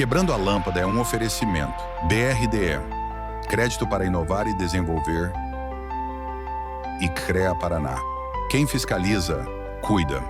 Quebrando a Lâmpada é um oferecimento. BRDE, Crédito para Inovar e Desenvolver, e CREA Paraná. Quem fiscaliza, cuida.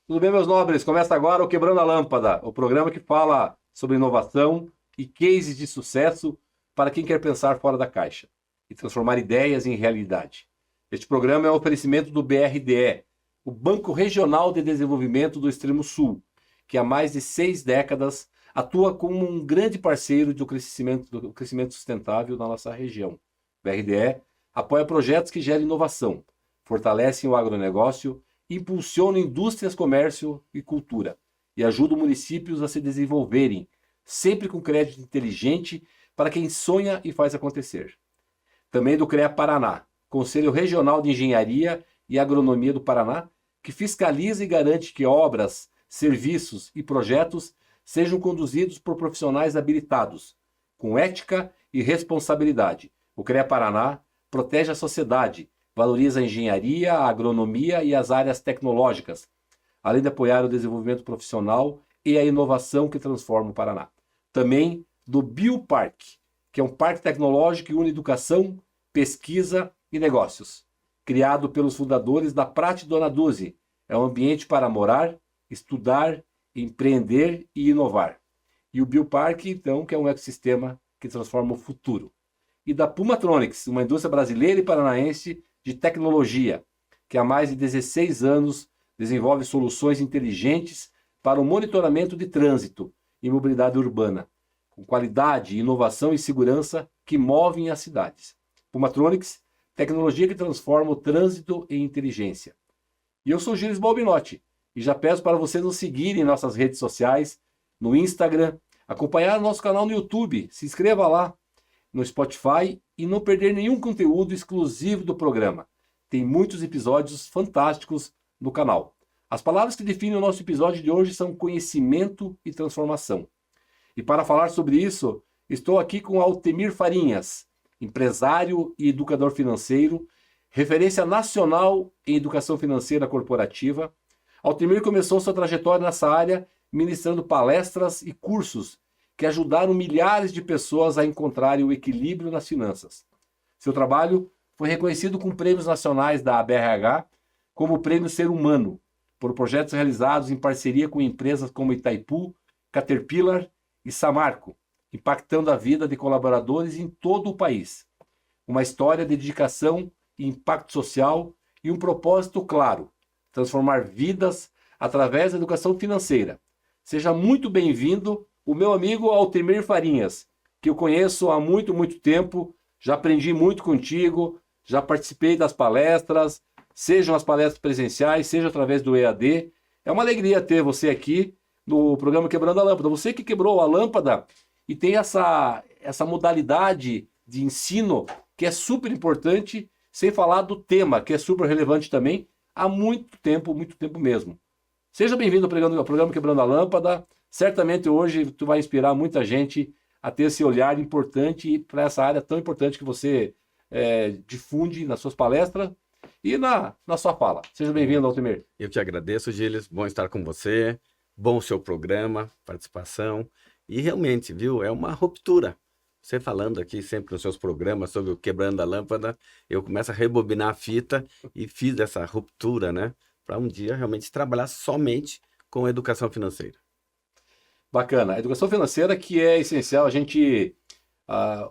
Tudo bem, meus nobres? Começa agora o Quebrando a Lâmpada, o programa que fala sobre inovação e cases de sucesso para quem quer pensar fora da caixa e transformar ideias em realidade. Este programa é um oferecimento do BRDE, o Banco Regional de Desenvolvimento do Extremo Sul, que há mais de 6 décadas atua como um grande parceiro do crescimento sustentável na nossa região. O BRDE apoia projetos que geram inovação, fortalecem o agronegócio, impulsiona indústrias, comércio e cultura e ajuda municípios a se desenvolverem, sempre com crédito inteligente para quem sonha e faz acontecer. Também do CREA Paraná, Conselho Regional de Engenharia e Agronomia do Paraná, que fiscaliza e garante que obras, serviços e projetos sejam conduzidos por profissionais habilitados, com ética e responsabilidade. O CREA Paraná protege a sociedade, valoriza a engenharia, a agronomia e as áreas tecnológicas, além de apoiar o desenvolvimento profissional e a inovação que transforma o Paraná. Também do Bioparque, que é um parque tecnológico que une educação, pesquisa e negócios. Criado pelos fundadores da Prate Dona Duzi, é um ambiente para morar, estudar, empreender e inovar. E o Bioparque, então, que é um ecossistema que transforma o futuro. E da Pumatronics, uma indústria brasileira e paranaense de tecnologia, que há mais de 16 anos desenvolve soluções inteligentes para o monitoramento de trânsito e mobilidade urbana, com qualidade, inovação e segurança que movem as cidades. Pumatronics, tecnologia que transforma o trânsito em inteligência. E eu sou Gilles Balbinotti, e já peço para vocês nos seguirem em nossas redes sociais, no Instagram, acompanhar nosso canal no YouTube, se inscreva lá, no Spotify e não perder nenhum conteúdo exclusivo do programa. Tem muitos episódios fantásticos no canal. As palavras que definem o nosso episódio de hoje são conhecimento e transformação. E para falar sobre isso, estou aqui com Altemir Farinhas, empresário e educador financeiro, referência nacional em educação financeira corporativa. Altemir começou sua trajetória nessa área ministrando palestras e cursos que ajudaram milhares de pessoas a encontrarem o equilíbrio nas finanças. Seu trabalho foi reconhecido com prêmios nacionais da ABRH, como o Prêmio Ser Humano, por projetos realizados em parceria com empresas como Itaipu, Caterpillar e Samarco, impactando a vida de colaboradores em todo o país. Uma história de dedicação e impacto social e um propósito claro, transformar vidas através da educação financeira. Seja muito bem-vindo, o meu amigo Altemir Farinhas, que eu conheço há muito, muito tempo, já aprendi muito contigo, já participei das palestras, sejam as palestras presenciais, seja através do EAD. É uma alegria ter você aqui no programa Quebrando a Lâmpada. Você que quebrou a lâmpada e tem essa modalidade de ensino que é super importante, sem falar do tema, que é super relevante também, há muito tempo mesmo. Seja bem-vindo ao programa Quebrando a Lâmpada. Certamente hoje tu vai inspirar muita gente a ter esse olhar importante para essa área tão importante que você difunde nas suas palestras e na sua fala. Seja bem-vindo, Altemir. Eu te agradeço, Gilles. Bom estar com você. Bom o seu programa, participação. E realmente, viu, é uma ruptura. Você falando aqui sempre nos seus programas sobre o Quebrando a Lâmpada, eu começo a rebobinar a fita e fiz essa ruptura, né? Para um dia realmente trabalhar somente com a educação financeira. Bacana. A educação financeira que é essencial,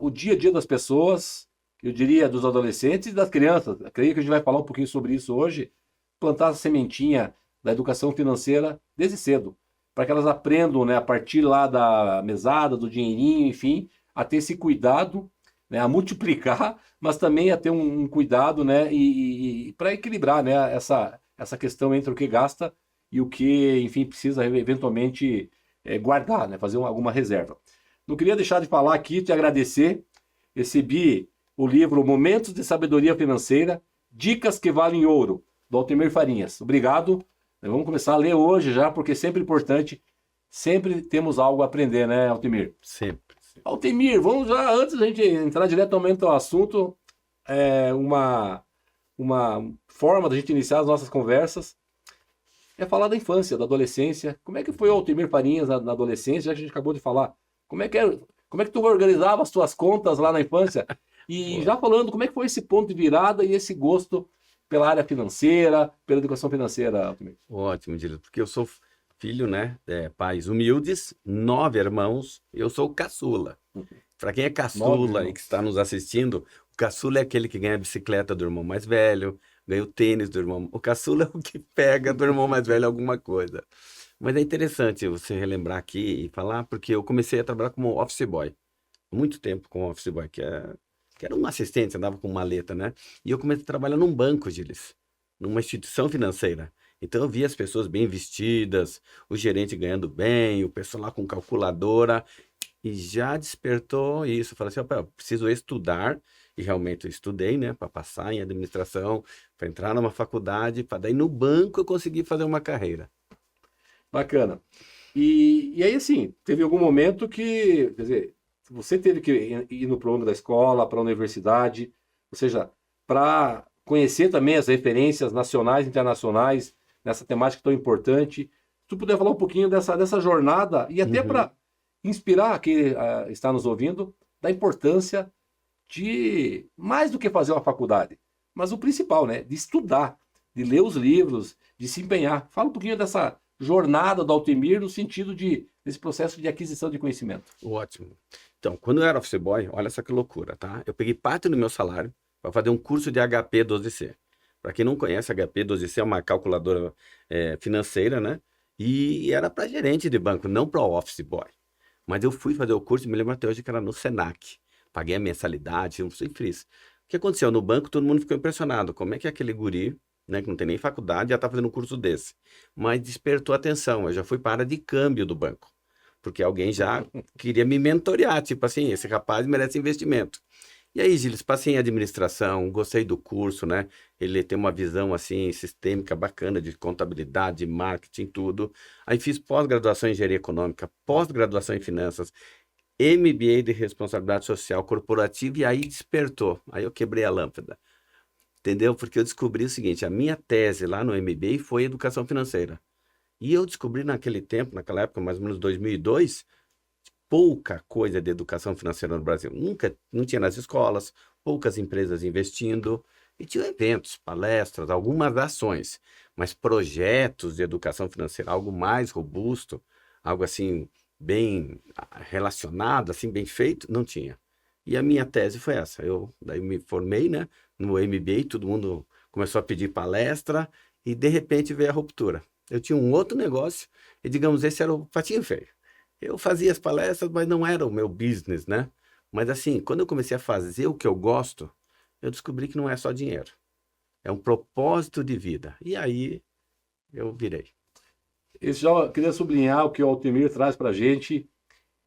o dia a dia das pessoas, eu diria dos adolescentes e das crianças, eu creio que a gente vai falar um pouquinho sobre isso hoje, plantar a sementinha da educação financeira desde cedo, para que elas aprendam, né, a partir lá da mesada, do dinheirinho, enfim, a ter esse cuidado, né, a multiplicar, mas também a ter um cuidado, né, e para equilibrar, né, essa questão entre o que gasta e o que, enfim, precisa eventualmente guardar, né, fazer alguma reserva. Não queria deixar de falar aqui, te agradecer. Recebi o livro Momentos de Sabedoria Financeira, Dicas que Valem Ouro, do Altemir Farinhas. Obrigado. Vamos começar a ler hoje já, porque é sempre importante sempre temos algo a aprender, né, Altemir? Sempre. Altemir, vamos já, antes da gente entrar diretamente ao assunto, uma forma da gente iniciar as nossas conversas é falar da infância, da adolescência. Como é que foi o Altemir Farinhas na adolescência, já que a gente acabou de falar? Como é que tu organizava as tuas contas lá na infância? E já falando, como é que foi esse ponto de virada e esse gosto pela área financeira, pela educação financeira, Altemir? Ótimo, Dilas, porque eu sou filho, né, pais humildes, 9 irmãos, eu sou o caçula. Para quem é 9 caçula e irmãos. que está nos assistindo, o caçula é aquele que ganha a bicicleta do irmão mais velho, ganha o tênis do irmão. O caçula é o que pega do irmão mais velho alguma coisa. Mas é interessante você relembrar aqui e falar, porque eu comecei a trabalhar como office boy. Muito tempo como office boy, que era um assistente, andava com maleta, né? E eu comecei a trabalhar num banco, Gilles, numa instituição financeira. Então eu via as pessoas bem vestidas, o gerente ganhando bem, o pessoal lá com calculadora, e já despertou isso. Eu falei assim, opa, eu preciso estudar, e realmente eu estudei, né, para passar em administração, para entrar numa faculdade, para daí no banco eu conseguir fazer uma carreira. Bacana. E aí, assim, teve algum momento que, quer dizer, você teve que ir no programa da escola, para a universidade, ou seja, para conhecer também as referências nacionais e internacionais nessa temática tão importante. Se tu puder falar um pouquinho dessa jornada e até Uhum. para inspirar quem está nos ouvindo da importância de mais do que fazer uma faculdade, mas o principal, né, de estudar, de ler os livros, de se empenhar. Fala um pouquinho dessa jornada do Altemir no sentido desse processo de aquisição de conhecimento. Ótimo. Então, quando eu era office boy, olha só que loucura, tá? Eu peguei parte do meu salário para fazer um curso de HP12C. Para quem não conhece, HP12C é uma calculadora financeira, né? E era para gerente de banco, não para office boy. Mas eu fui fazer o curso, me lembro até hoje que era no Senac. Paguei a mensalidade, não sei fiz. O que aconteceu? No banco, todo mundo ficou impressionado. Como é que aquele guri, né, que não tem nem faculdade, já está fazendo um curso desse? Mas despertou atenção. Eu já fui para a área de câmbio do banco. Porque alguém já queria me mentorear, tipo assim, esse rapaz merece investimento. E aí, Gilles, passei em administração, gostei do curso, né? Ele tem uma visão, assim, sistêmica bacana de contabilidade, marketing, tudo. Aí fiz pós-graduação em engenharia econômica, pós-graduação em finanças, MBA de responsabilidade social corporativa, e aí despertou. Aí eu quebrei a lâmpada, entendeu? Porque eu descobri o seguinte, a minha tese lá no MBA foi educação financeira. E eu descobri naquele tempo, naquela época, mais ou menos 2002, pouca coisa de educação financeira no Brasil. Não tinha nas escolas, poucas empresas investindo, e tinha eventos, palestras, algumas ações, mas projetos de educação financeira, algo mais robusto, algo assim, bem relacionado, assim, bem feito, não tinha. E a minha tese foi essa. Eu daí me formei, né, no MBA, todo mundo começou a pedir palestra, e de repente veio a ruptura. Eu tinha um outro negócio, e digamos, esse era o patinho feio. Eu fazia as palestras, mas não era o meu business, né? Mas assim, quando eu comecei a fazer o que eu gosto, eu descobri que não é só dinheiro. É um propósito de vida. E aí, eu virei. Eu já queria sublinhar o que o Altemir traz para a gente,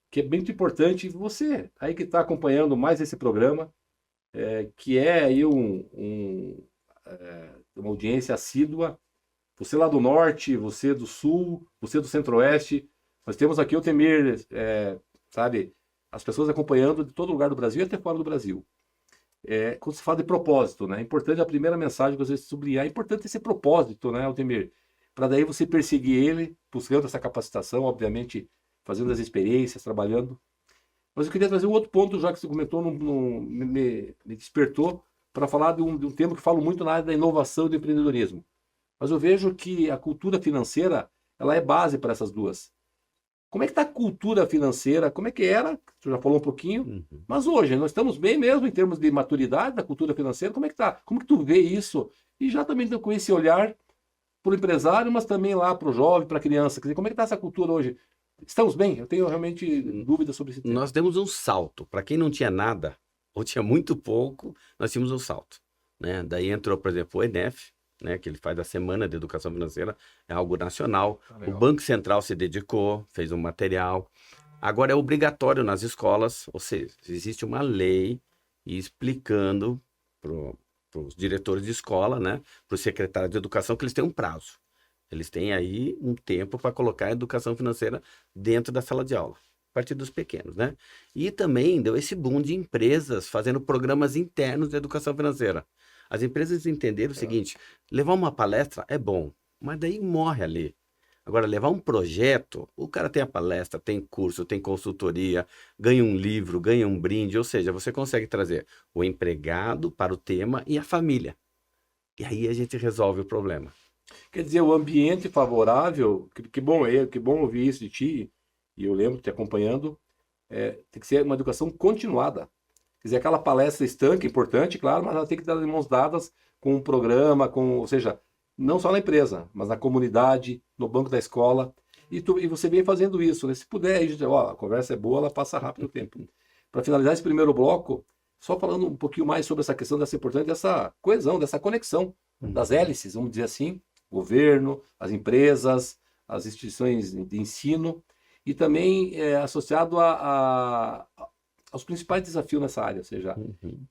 que é muito importante. Você, aí que está acompanhando mais esse programa, que é aí uma audiência assídua, você lá do norte, você do sul, você do centro-oeste, nós temos aqui o Altemir, sabe, as pessoas acompanhando de todo lugar do Brasil e até fora do Brasil. Quando se fala de propósito, né? É importante a primeira mensagem que você sublinhar, é importante esse propósito, né, Altemir? Para daí você perseguir ele, buscando essa capacitação, obviamente, fazendo as experiências, trabalhando. Mas eu queria trazer um outro ponto, já que você comentou, me despertou, para falar de um tema que falo muito na área da inovação e do empreendedorismo. Mas eu vejo que a cultura financeira, ela é base para essas duas. Como é que está a cultura financeira? Como é que era? Você já falou um pouquinho. Uhum. Mas hoje, nós estamos bem mesmo em termos de maturidade da cultura financeira. Como é que tá? Como que tu vê isso? E já também com esse olhar para o empresário, mas também lá para o jovem, para a criança. Quer dizer, como é que está essa cultura hoje? Estamos bem? Eu tenho realmente dúvidas sobre esse tema. Nós demos um salto. Para quem não tinha nada, ou tinha muito pouco, nós tínhamos um salto, né? Daí entrou, por exemplo, o ENEF, né, que ele faz a Semana de Educação Financeira, é algo nacional. O Banco Central se dedicou, fez um material. Agora é obrigatório nas escolas, ou seja, existe uma lei explicando para os diretores de escola, né, para os secretários de educação, que eles têm um prazo. Eles têm aí um tempo para colocar a educação financeira dentro da sala de aula, a partir dos pequenos, né? E também deu esse boom de empresas fazendo programas internos de educação financeira. As empresas entenderam o seguinte, levar uma palestra é bom, mas daí morre ali. Agora, levar um projeto, o cara tem a palestra, tem curso, tem consultoria, ganha um livro, ganha um brinde, ou seja, você consegue trazer o empregado para o tema e a família. E aí a gente resolve o problema. Quer dizer, o ambiente favorável, que bom ouvir isso de ti, e eu lembro te acompanhando, tem que ser uma educação continuada. Quer dizer, aquela palestra estanque, importante, claro, mas ela tem que dar de mãos dadas com um programa, ou seja, não só na empresa, mas na comunidade, no banco da escola. E você vem fazendo isso, né? Se puder, a conversa é boa, ela passa rápido o tempo. Para finalizar esse primeiro bloco, só falando um pouquinho mais sobre essa questão dessa importância, dessa coesão, dessa conexão das hélices, vamos dizer assim, governo, as empresas, as instituições de ensino, e também associado aos principais desafios nessa área, ou seja,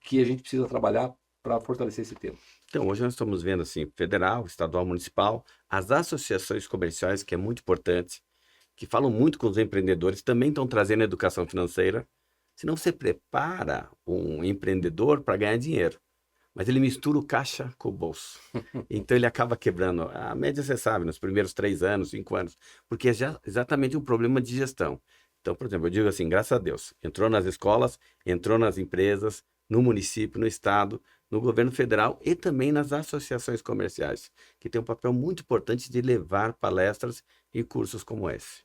que a gente precisa trabalhar para fortalecer esse tema. Então, hoje nós estamos vendo assim, federal, estadual, municipal, as associações comerciais, que é muito importante, que falam muito com os empreendedores, também estão trazendo educação financeira. Senão você prepara um empreendedor para ganhar dinheiro, mas ele mistura o caixa com o bolso. Então ele acaba quebrando. A média, você sabe, nos primeiros 3 anos, 5 anos, porque é exatamente um problema de gestão. Então, por exemplo, eu digo assim, graças a Deus, entrou nas escolas, entrou nas empresas, no município, no estado, no governo federal e também nas associações comerciais, que tem um papel muito importante de levar palestras e cursos como esse.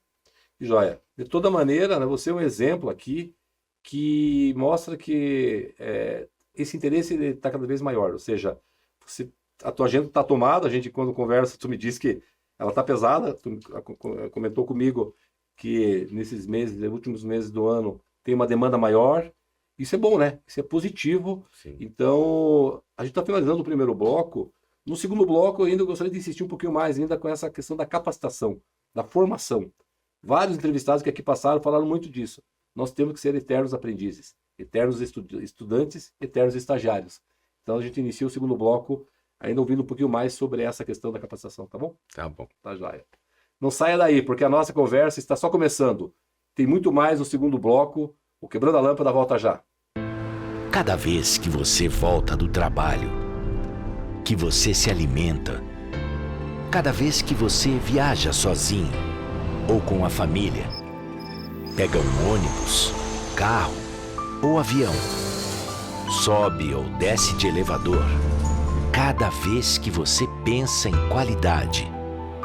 Joia. De toda maneira, né, você é um exemplo aqui que mostra que esse interesse está cada vez maior. Ou seja, a tua agenda está tomada, a gente quando conversa, tu me diz que ela está pesada, tu comentou comigo que nesses meses, nos últimos meses do ano, tem uma demanda maior. Isso é bom, né? Isso é positivo. Sim. Então, a gente está finalizando o primeiro bloco. No segundo bloco, eu ainda gostaria de insistir um pouquinho mais ainda com essa questão da capacitação, da formação. Vários entrevistados que aqui passaram falaram muito disso. Nós temos que ser eternos aprendizes, eternos estudantes, eternos estagiários. Então, a gente inicia o segundo bloco ainda ouvindo um pouquinho mais sobre essa questão da capacitação, tá bom? Tá bom. Tá joia. Não saia daí, porque a nossa conversa está só começando. Tem muito mais no segundo bloco. O Quebrando a Lâmpada volta já. Cada vez que você volta do trabalho, que você se alimenta, cada vez que você viaja sozinho ou com a família, pega um ônibus, carro ou avião, sobe ou desce de elevador, cada vez que você pensa em qualidade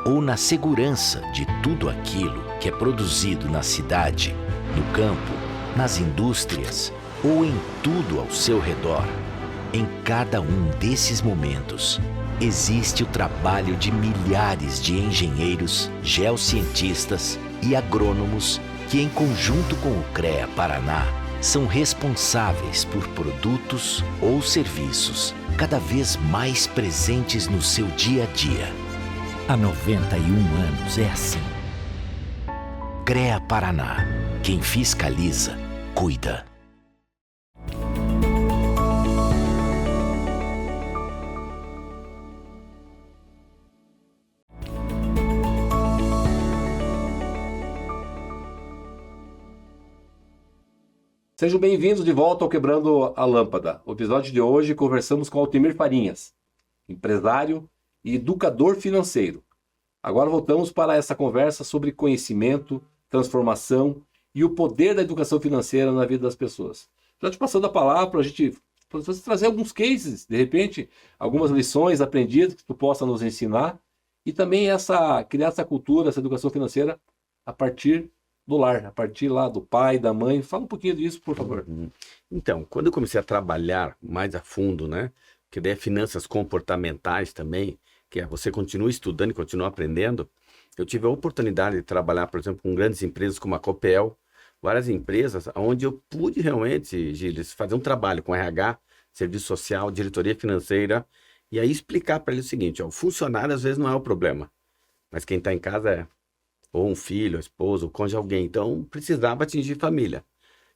ou na segurança de tudo aquilo que é produzido na cidade, no campo, nas indústrias ou em tudo ao seu redor, em cada um desses momentos, existe o trabalho de milhares de engenheiros, geocientistas e agrônomos que, em conjunto com o CREA Paraná, são responsáveis por produtos ou serviços cada vez mais presentes no seu dia a dia. Há 91 anos é assim. CREA Paraná. Quem fiscaliza, cuida. Sejam bem-vindos de volta ao Quebrando a Lâmpada. No episódio de hoje conversamos com Altemir Farinhas, empresário e educador financeiro. Agora voltamos para essa conversa sobre conhecimento, transformação e o poder da educação financeira na vida das pessoas. Já te passando a palavra para você trazer alguns cases, de repente, algumas lições aprendidas que tu possa nos ensinar e também criar essa cultura, essa educação financeira a partir do lar, a partir lá do pai, da mãe. Fala um pouquinho disso, por favor. Então, quando eu comecei a trabalhar mais a fundo, né, que daí é finanças comportamentais também, que é você continua estudando e continua aprendendo, eu tive a oportunidade de trabalhar, por exemplo, com grandes empresas como a Copel, várias empresas, onde eu pude realmente, Gilles, fazer um trabalho com RH, serviço social, diretoria financeira, e aí explicar para eles o seguinte, o funcionário às vezes não é o problema, mas quem está em casa é ou um filho, a esposa, o cônjuge, alguém. Então, precisava atingir família.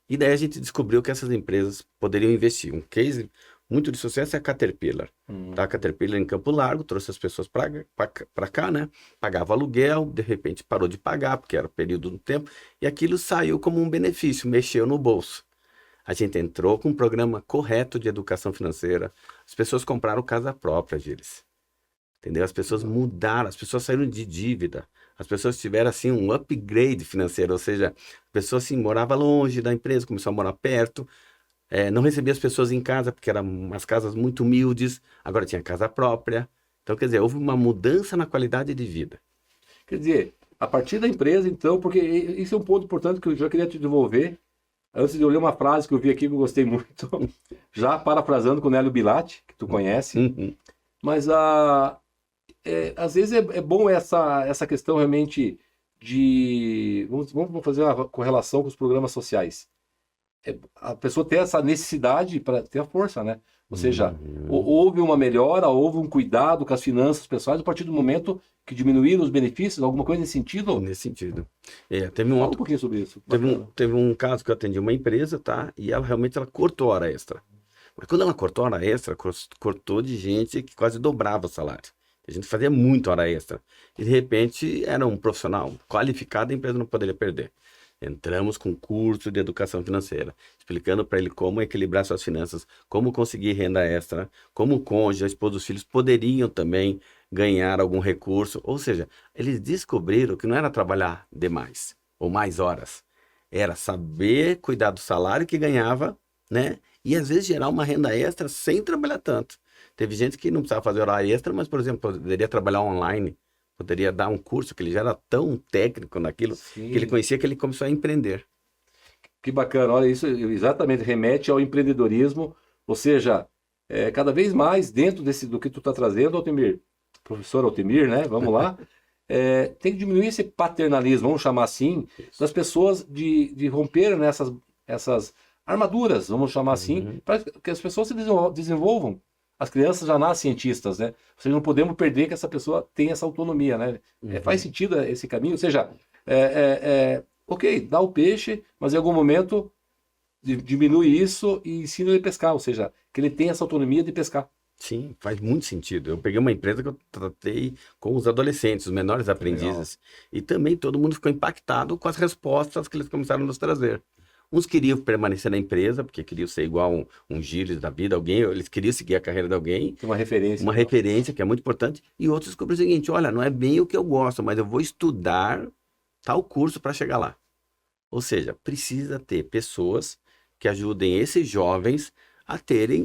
E daí a gente descobriu que essas empresas poderiam investir. Um case muito de sucesso é a Caterpillar. Tá? A Caterpillar em Campo Largo trouxe as pessoas para cá, né? Pagava aluguel, de repente parou de pagar, porque era período do tempo, e aquilo saiu como um benefício, mexeu no bolso. A gente entrou com um programa correto de educação financeira. As pessoas compraram casa própria, Gilles. Entendeu? As pessoas mudaram, as pessoas saíram de dívida. As pessoas tiveram, assim, um upgrade financeiro. Ou seja, a pessoa, assim, morava longe da empresa, começou a morar perto. Não recebia as pessoas em casa, porque eram umas casas muito humildes. Agora tinha casa própria. Então, quer dizer, houve uma mudança na qualidade de vida. Quer dizer, a partir da empresa, então, porque isso é um ponto importante que eu já queria te devolver. Antes de eu ler uma frase que eu vi aqui que eu gostei muito, já parafrasando com o Nélio Bilatti, que tu conhece, mas às vezes é bom essa questão realmente de... Vamos fazer uma correlação com os programas sociais. A pessoa ter essa necessidade para ter a força, né? Ou seja, houve uma melhora, houve um cuidado com as finanças pessoais a partir do momento que diminuíram os benefícios, alguma coisa nesse sentido? Nesse sentido. Fala um pouquinho sobre isso. Teve um caso que eu atendi uma empresa, tá? E ela realmente cortou hora extra. Mas quando ela cortou hora extra, cortou de gente que quase dobrava o salário. A gente fazia muito hora extra. E de repente era um profissional qualificado, a empresa não poderia perder. Entramos com curso de educação financeira, explicando para ele como equilibrar suas finanças, como conseguir renda extra, como o cônjuge, a esposa, os filhos poderiam também ganhar algum recurso. Ou seja, eles descobriram que não era trabalhar demais ou mais horas, era saber cuidar do salário que ganhava, né? E às vezes gerar uma renda extra sem trabalhar tanto. Teve gente que não precisava fazer hora extra, mas, por exemplo, poderia trabalhar online. Poderia dar um curso que ele já era tão técnico naquilo, Sim. que ele conhecia, que ele começou a empreender. Que bacana, olha, isso exatamente remete ao empreendedorismo, ou seja, cada vez mais dentro do que tu está trazendo, Altemir, professor Altemir, né? Vamos lá. Tem que diminuir esse paternalismo, vamos chamar assim, das pessoas de romper essas armaduras, vamos chamar assim, para que as pessoas se desenvolvam. As crianças já nascem cientistas, né? Ou seja, não podemos perder que essa pessoa tem essa autonomia, né? Faz sentido esse caminho? Ou seja, ok, dá o peixe, mas em algum momento diminui isso e ensina ele a pescar. Ou seja, que ele tem essa autonomia de pescar. Sim, faz muito sentido. Eu peguei uma empresa que eu tratei com os adolescentes, os menores aprendizes. E também todo mundo ficou impactado com as respostas que eles começaram a nos trazer. Uns queriam permanecer na empresa, porque queriam ser igual um Gilles da vida, eles queriam seguir a carreira de alguém. Tem uma referência. Uma referência, que é muito importante. E outros descobriram o seguinte, olha, não é bem o que eu gosto, mas eu vou estudar tal curso para chegar lá. Ou seja, precisa ter pessoas que ajudem esses jovens a terem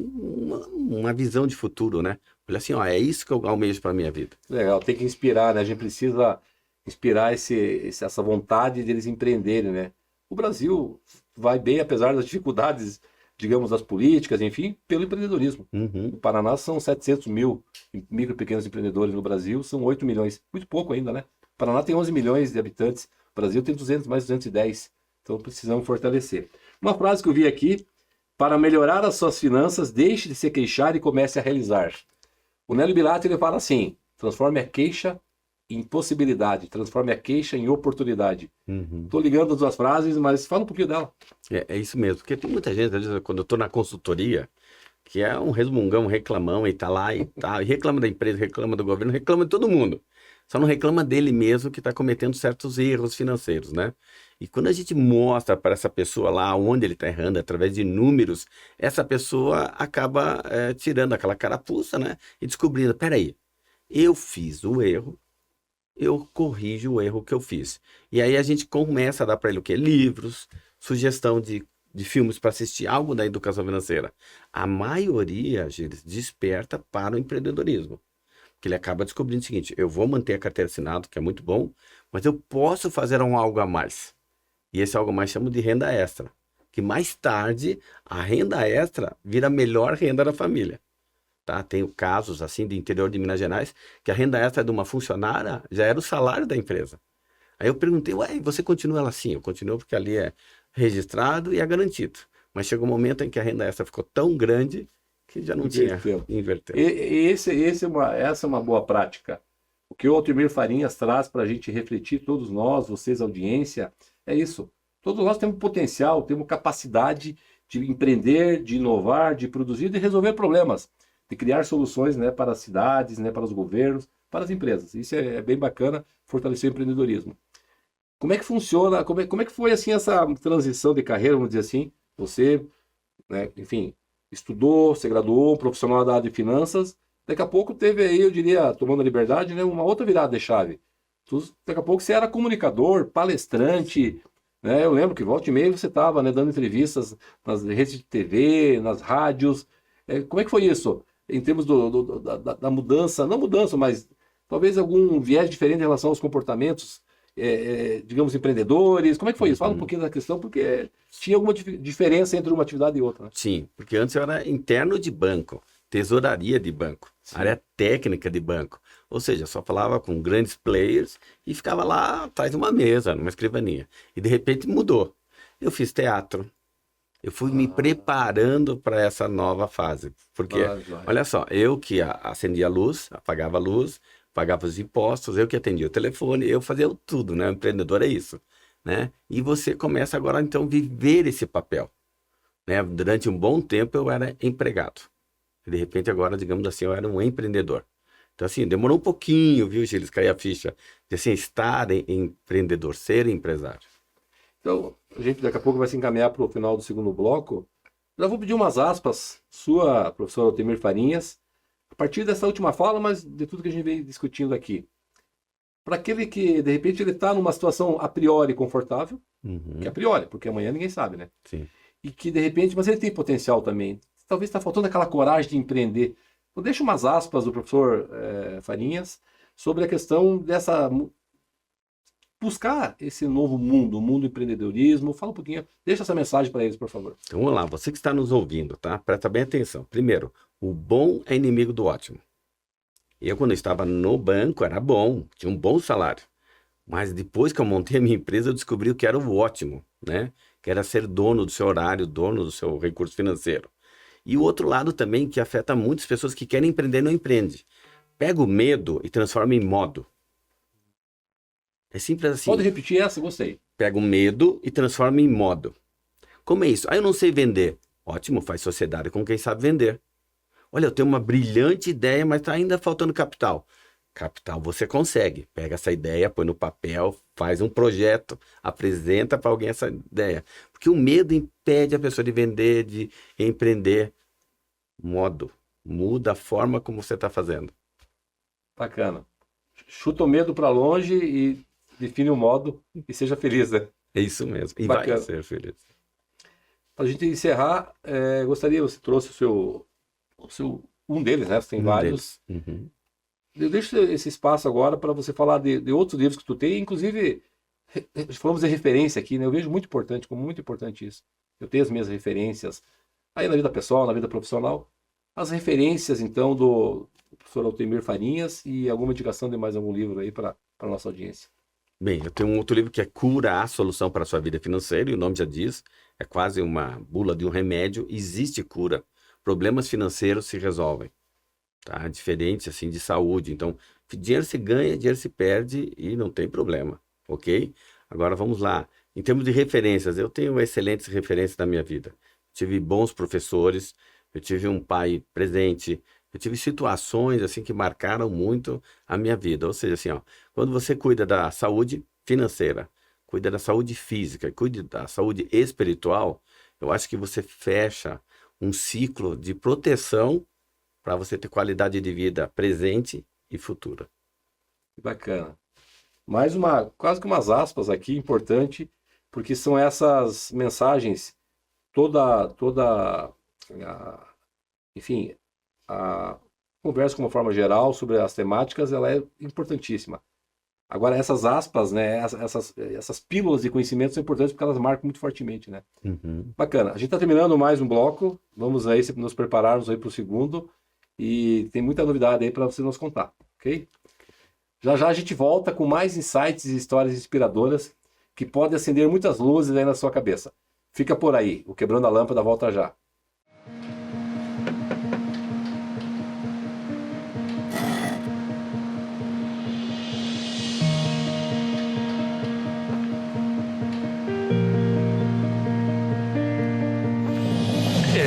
uma visão de futuro, né? Olha assim, ó, é isso que eu almejo para a minha vida. Legal, tem que inspirar, né? A gente precisa inspirar essa vontade deles empreenderem, né? O Brasil vai bem, apesar das dificuldades, digamos, das políticas, enfim, pelo empreendedorismo. No Paraná são 700 mil micro e pequenos empreendedores, no Brasil são 8 milhões. Muito pouco ainda, né? O Paraná tem 11 milhões de habitantes, o Brasil tem mais 210. Então precisamos fortalecer. Uma frase que eu vi aqui: para melhorar as suas finanças, deixe de se queixar e comece a realizar. O Nélio Bilatti, ele fala assim: transforme a queixa em possibilidade, transforme a queixa em oportunidade. Estou ligando as duas frases, mas fala um pouquinho dela. É isso mesmo, porque tem muita gente, às vezes, quando eu estou na consultoria, que é um resmungão, um reclamão, e tá lá e tá, e reclama da empresa, reclama do governo, reclama de todo mundo. Só não reclama dele mesmo, que está cometendo certos erros financeiros, né? E quando a gente mostra para essa pessoa lá onde ele está errando, através de números, essa pessoa acaba tirando aquela carapuça, né? E descobrindo, peraí, eu fiz o erro, eu corrijo o erro que eu fiz. E aí a gente começa a dar para ele o quê? Livros, sugestão de filmes para assistir, algo da educação financeira. A maioria, Gilles, desperta para o empreendedorismo. Porque ele acaba descobrindo o seguinte: eu vou manter a carteira assinada, que é muito bom, mas eu posso fazer algo a mais. E esse algo a mais chamo de renda extra. Que mais tarde, a renda extra vira a melhor renda da família. Tá? Tenho casos assim do interior de Minas Gerais, que a renda extra de uma funcionária já era o salário da empresa. Aí eu perguntei, você continua ela assim? Eu continuo porque ali é registrado e é garantido. Mas chegou um momento em que a renda extra ficou tão grande que já não inverteu. Essa é uma boa prática. O que o Altemir Farinhas traz para a gente refletir, todos nós, vocês, audiência, é isso. Todos nós temos potencial, temos capacidade de empreender, de inovar, de produzir, de resolver problemas, de criar soluções, né, para as cidades, né, para os governos, para as empresas. Isso é bem bacana, fortalecer o empreendedorismo. Como é que funciona, como é que foi assim essa transição de carreira, vamos dizer assim? Você, né, enfim, estudou, se graduou, um profissional da área de finanças, daqui a pouco teve aí, eu diria, tomando a liberdade, né, uma outra virada de chave. Daqui a pouco você era comunicador, palestrante, né? Eu lembro que volta e meia você estava, né, dando entrevistas nas redes de TV, nas rádios. Como é que foi isso? Em termos da mudança, não mudança, mas talvez algum viés diferente em relação aos comportamentos, digamos, empreendedores. Como é que foi isso? Fala um pouquinho da questão, porque tinha alguma diferença entre uma atividade e outra, né? Sim, porque antes eu era interno de banco, tesouraria de banco, área técnica de banco. Ou seja, só falava com grandes players e ficava lá atrás de uma mesa, numa escrivaninha. E de repente mudou. Eu fiz teatro. Eu fui me preparando para essa nova fase. Porque, olha só, eu que acendia a luz, apagava a luz, pagava os impostos, eu que atendia o telefone, eu fazia tudo, né? O empreendedor é isso, né? E você começa agora, então, a viver esse papel, né? Durante um bom tempo eu era empregado. E de repente agora, digamos assim, eu era um empreendedor. Então, assim, demorou um pouquinho, viu, Gilles, cair a ficha de, assim, estar empreendedor, ser empresário. Então, a gente daqui a pouco vai se encaminhar para o final do segundo bloco. Já vou pedir umas aspas, sua, professor Altemir Farinhas, a partir dessa última fala, mas de tudo que a gente vem discutindo aqui. Para aquele que, de repente, ele está numa situação a priori confortável, que a priori, porque amanhã ninguém sabe, né? Sim. E que, de repente, mas ele tem potencial também. Talvez está faltando aquela coragem de empreender. Então, deixa umas aspas do professor Farinhas sobre a questão dessa... buscar esse novo mundo, o mundo do empreendedorismo. Fala um pouquinho, deixa essa mensagem para eles, por favor. Então, vamos lá, você que está nos ouvindo, tá? Presta bem atenção. Primeiro, o bom é inimigo do ótimo. Eu, quando eu estava no banco, era bom, tinha um bom salário. Mas depois que eu montei a minha empresa, eu descobri o que era o ótimo, né? Que era ser dono do seu horário, dono do seu recurso financeiro. E o outro lado também, que afeta muitas pessoas que querem empreender e não empreendem. Pega o medo e transforma em modo. É simples assim. Pode repetir essa? Gostei. Pega o medo e transforma em modo. Como é isso? Eu não sei vender. Ótimo, faz sociedade com quem sabe vender. Olha, eu tenho uma brilhante ideia, mas está ainda faltando capital. Capital você consegue. Pega essa ideia, põe no papel, faz um projeto, apresenta para alguém essa ideia. Porque o medo impede a pessoa de vender, de empreender. Modo. Muda a forma como você está fazendo. Bacana. Chuta o medo para longe e define o modo e seja feliz, né? É isso mesmo. E Bacana. vai ser feliz. Para a gente encerrar, gostaria, você trouxe um deles, né? Você tem vários. Uhum. Eu deixo esse espaço agora para você falar de outros livros que tu tem, inclusive, falamos de referência aqui, né? Eu vejo muito importante, como muito importante isso. Eu tenho as minhas referências aí na vida pessoal, na vida profissional. As referências, então, do professor Altemir Farinhas e alguma indicação de mais algum livro aí para a nossa audiência. Bem, eu tenho um outro livro que é Cura, a Solução para a Sua Vida Financeira, e o nome já diz, é quase uma bula de um remédio, existe cura. Problemas financeiros se resolvem, tá? Diferente, assim, de saúde. Então, dinheiro se ganha, dinheiro se perde e não tem problema, ok? Agora, vamos lá. Em termos de referências, eu tenho excelentes referências na minha vida. Tive bons professores, eu tive um pai presente, eu tive situações assim que marcaram muito a minha vida. Ou seja, assim, ó, quando você cuida da saúde financeira, cuida da saúde física, cuida da saúde espiritual, eu acho que você fecha um ciclo de proteção para você ter qualidade de vida presente e futura. Bacana. Mais quase que umas aspas aqui, importante, porque são essas mensagens, enfim, a conversa de uma forma geral sobre as temáticas, ela é importantíssima. Agora, essas aspas, né, essas pílulas de conhecimento são importantes porque elas marcam muito fortemente, né? Uhum. Bacana. A gente está terminando mais um bloco, vamos aí nos prepararmos aí para o segundo e tem muita novidade aí para você nos contar, ok? Já já a gente volta com mais insights e histórias inspiradoras que podem acender muitas luzes aí na sua cabeça. Fica por aí, o Quebrando a Lâmpada volta já.